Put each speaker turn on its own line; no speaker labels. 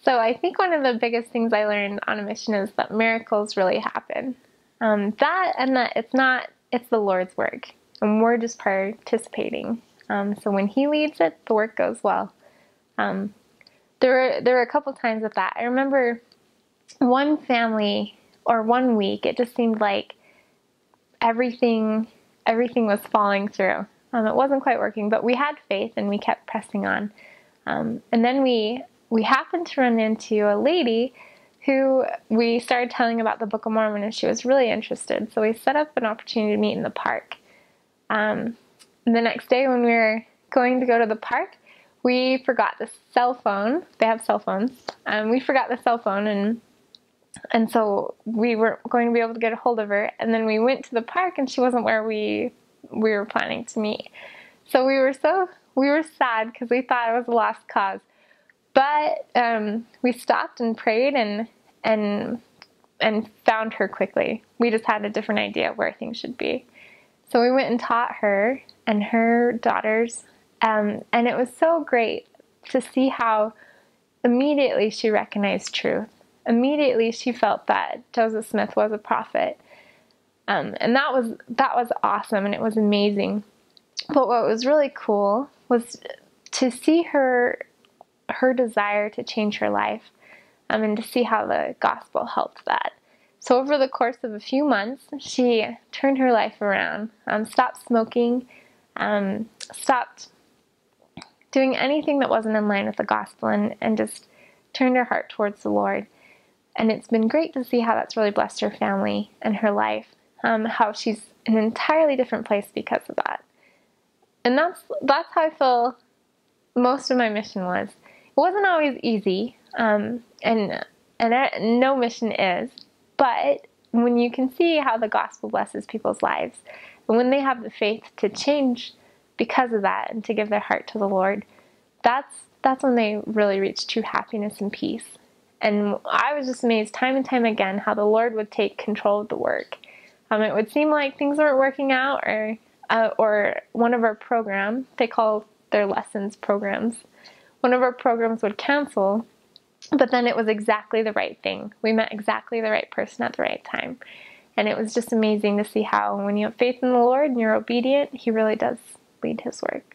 So I think one of the biggest things I learned on a mission is that miracles really happen. That it's the Lord's work, and we're just participating. So when He leads it, the work goes well. Um, there were a couple times with that. I remember one family or one week, it just seemed like everything was falling through. It wasn't quite working, but we had faith and we kept pressing on. And then we happened to run into a lady who we started telling about the Book of Mormon, and she was really interested. So we set up an opportunity to meet in the park. The next day when we were going to go to the park, we forgot the cell phone. They have cell phones. We forgot the cell phone, and so we weren't going to be able to get a hold of her. And then we went to the park, and she wasn't where we were planning to meet. So we were sad because we thought it was a lost cause. But we stopped and prayed and found her quickly. We just had a different idea of where things should be. So we went and taught her and her daughters, and it was so great to see how immediately she recognized truth. Immediately she felt that Joseph Smith was a prophet, and that was awesome, and it was amazing. But what was really cool was to see her desire to change her life, and to see how the gospel helped that. So over the course of a few months, she turned her life around, stopped smoking, stopped doing anything that wasn't in line with the gospel, and just turned her heart towards the Lord. And it's been great to see how that's really blessed her family and her life, how she's in an entirely different place because of that. And that's how I feel most of my mission was. It wasn't always easy, and no mission is, but when you can see how the gospel blesses people's lives, and when they have the faith to change because of that and to give their heart to the Lord, that's when they really reach true happiness and peace. And I was just amazed time and time again how the Lord would take control of the work. It would seem like things weren't working out, or one of our programs, they call their lessons programs, one of our programs would cancel, but then it was exactly the right thing. We met exactly the right person at the right time. And it was just amazing to see how when you have faith in the Lord and you're obedient, He really does lead His work.